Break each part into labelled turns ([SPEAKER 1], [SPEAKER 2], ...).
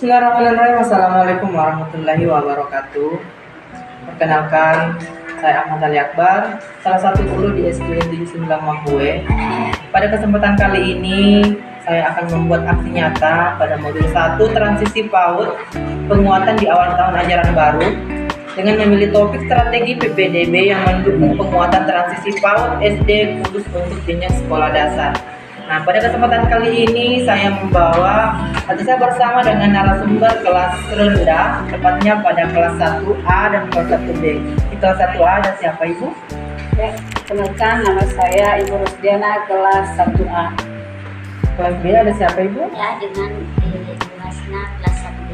[SPEAKER 1] Bismillahirrahmanirrahim. Assalamualaikum warahmatullahi wabarakatuh. Perkenalkan, saya Ahmad Ali Akbar, salah satu guru di SD Negeri 9 Mambue. Pada kesempatan kali ini, saya akan membuat aksi nyata pada modul 1 transisi PAUD penguatan di awal tahun ajaran baru dengan memilih topik strategi PPDB yang mendukung penguatan transisi PAUD SD khusus untuk jenjang sekolah dasar. Nah, pada kesempatan kali ini saya membawa atau saya bersama dengan narasumber kelas rendah, tepatnya pada kelas 1A dan kelas 1B. Di kelas 1A ada siapa Ibu?
[SPEAKER 2] Ya, kenalkan nama saya Ibu Rusdiana, kelas 1A.
[SPEAKER 1] Kelas B ada siapa Ibu?
[SPEAKER 3] Ya, dengan Masna kelas 1B.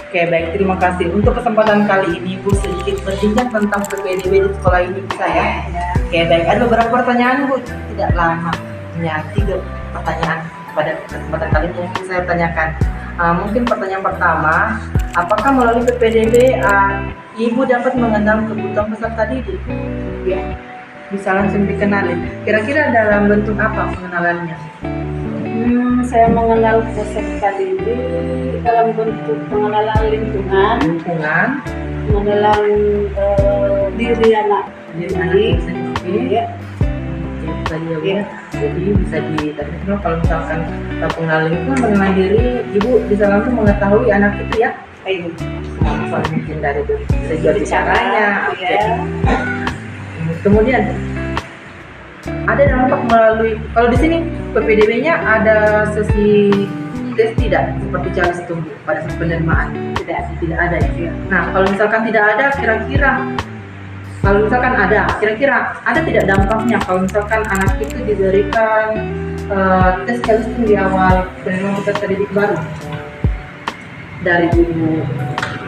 [SPEAKER 1] Oke, baik, terima kasih. Untuk kesempatan kali ini Ibu sedikit berbincang tentang PPDB di sekolah ini bisa ya? Oke, baik, ada beberapa pertanyaan Bu, tidak lama. Ya, 3 pertanyaan pada kesempatan kali ini yang saya tanyakan. Mungkin pertanyaan pertama, apakah melalui PPDB Ibu dapat mengenal kebutuhan peserta didik? Ya, bisa langsung dikenali. Kira-kira dalam bentuk apa pengenalannya?
[SPEAKER 2] Saya mengenal peserta didik dalam bentuk pengenalan lingkungan, pengenalan diri anak didik. Ya.
[SPEAKER 1] Ya. Jadi bisa diterima kalau misalkan pengenalan itu mengenal diri, Ibu bisa langsung mengetahui anak itu ya.
[SPEAKER 2] Ibu.
[SPEAKER 1] Soal mungkin dari caranya.
[SPEAKER 2] Oke.
[SPEAKER 1] Kemudian ada dampak melalui, kalau di sini PPDB-nya ada sesi tes tidak seperti Charles tunggu pada saat penerimaan? Tidak ada ya. Nah, kalau misalkan tidak ada, kalau misalkan ada, kira-kira ada tidak dampaknya kalau misalkan anak itu diberikan tes calcium di awal penerimaan peserta didik baru dari Ibu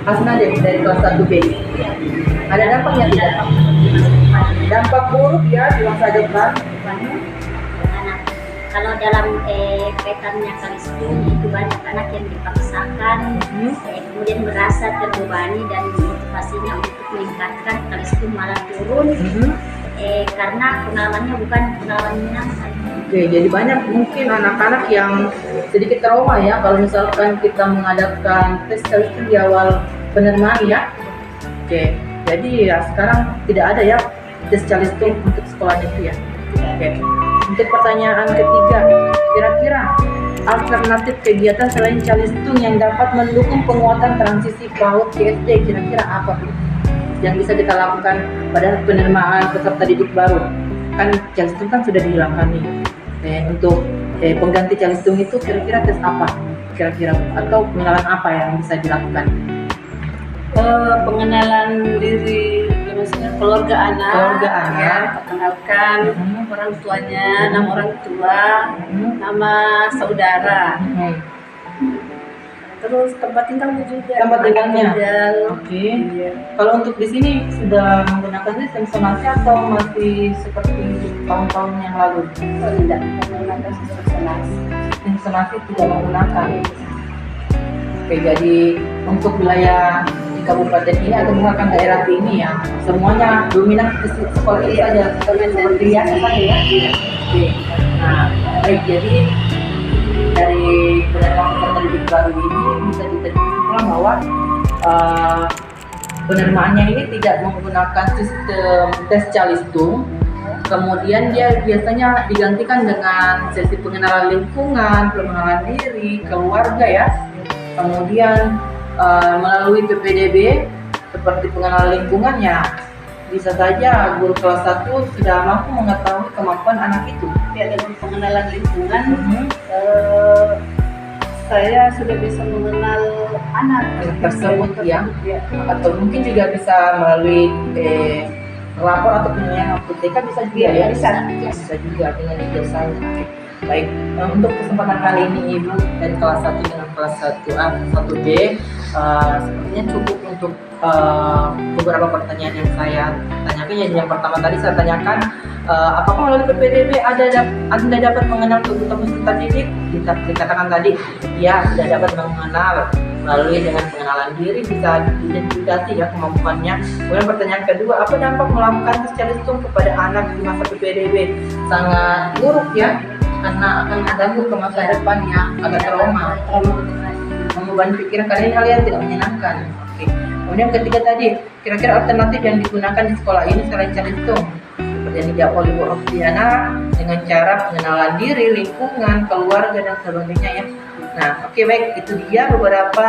[SPEAKER 1] Hasna dari kelas 1B? Ada dampaknya tidak? Dampak buruk ya di masa depan.
[SPEAKER 3] Anak, kalau dalam kaitannya kalistung itu banyak anak yang dipaksakan, kemudian merasa terbebani dan motivasinya untuk meningkatkan kalistung malah turun karena pengalamannya bukan pengalaman menyenangkan.
[SPEAKER 1] Oke, jadi banyak mungkin anak-anak yang sedikit trauma ya kalau misalkan kita mengadakan tes kalistung di awal penerimaan ya. Oke, jadi ya sekarang tidak ada ya tes calistung untuk sekolah itu ya. Oke. Untuk pertanyaan ketiga, kira-kira alternatif kegiatan selain calistung yang dapat mendukung penguatan transisi PAUD ke SD kira-kira apa Bu? Yang bisa kita lakukan pada penerimaan peserta didik baru? Kan calistung kan sudah dihilangkan nih. Untuk pengganti calistung itu kira-kira tes apa? Kira-kira atau pengenalan apa yang bisa dilakukan?
[SPEAKER 2] Pengenalan diri, maksudnya keluarga anak. Ya, perkenalkan orang tuanya, nama orang tua, nama saudara. Terus tempat tinggalnya juga.
[SPEAKER 1] Tempat tinggalnya.
[SPEAKER 2] Oke.
[SPEAKER 1] Iya. Kalau untuk di sini sudah menggunakan sistem sonasi atau masih seperti tahun-tahun yang lalu?
[SPEAKER 2] Tidak menggunakan sistem sonasi.
[SPEAKER 1] Sistem sonasi tidak menggunakan. Oke, jadi untuk wilayah di kabupaten ini atau misalkan daerah ini ya, semuanya dominan ke sekolah itu saja. Seperti biasa kan ya? Oke. Nah, baik, jadi dari penerimaan peserta didik baru ini bisa diterima bahwa penerimaannya ini tidak menggunakan sistem tes calistung. Kemudian dia biasanya digantikan dengan sesi pengenalan lingkungan, pengenalan diri, keluarga ya. Kemudian melalui PPDB seperti pengenalan lingkungan ya, bisa saja guru kelas 1 sudah mampu mengetahui kemampuan anak itu.
[SPEAKER 2] Ya, dengan pengenalan lingkungan, saya sudah bisa mengenal anak
[SPEAKER 1] tersebut ya. Atau mungkin juga bisa melalui lapor atau penilaian APTK bisa juga ya. Bisa juga dengan ijazahnya. Baik, untuk kesempatan kali ini Ibu dari kelas 1 dengan kelas 1A, 1B sepertinya cukup untuk beberapa pertanyaan yang saya tanyakan. Yang pertama tadi saya tanyakan, apakah melalui PPDB Anda dapat mengenal kebutuhan peserta didik? Dikatakan tadi, ya sudah dapat mengenal melalui dengan pengenalan diri, bisa identifikasi ya kemampuannya. Kemudian pertanyaan kedua, apa dampak melakukan tes calistung kepada anak di masa PPDB? Sangat buruk ya, karena akan mengganggu ke masa depan yang agak trauma. beban pikiran kalian hal yang tidak menyenangkan. Oke. Kemudian ketiga tadi, kira-kira alternatif yang digunakan di sekolah ini selain Calitung seperti yang dijawab oleh Bu Rosdiana dengan cara pengenalan diri, lingkungan, keluarga dan sebagainya ya. Nah, oke, baik, itu dia beberapa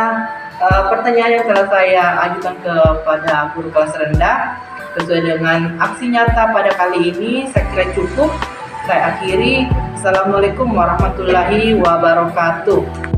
[SPEAKER 1] pertanyaan yang telah saya ajukan kepada guru kelas rendah sesuai dengan aksi nyata pada kali ini. Saya kira cukup. Saya akhiri. Assalamualaikum warahmatullahi wabarakatuh.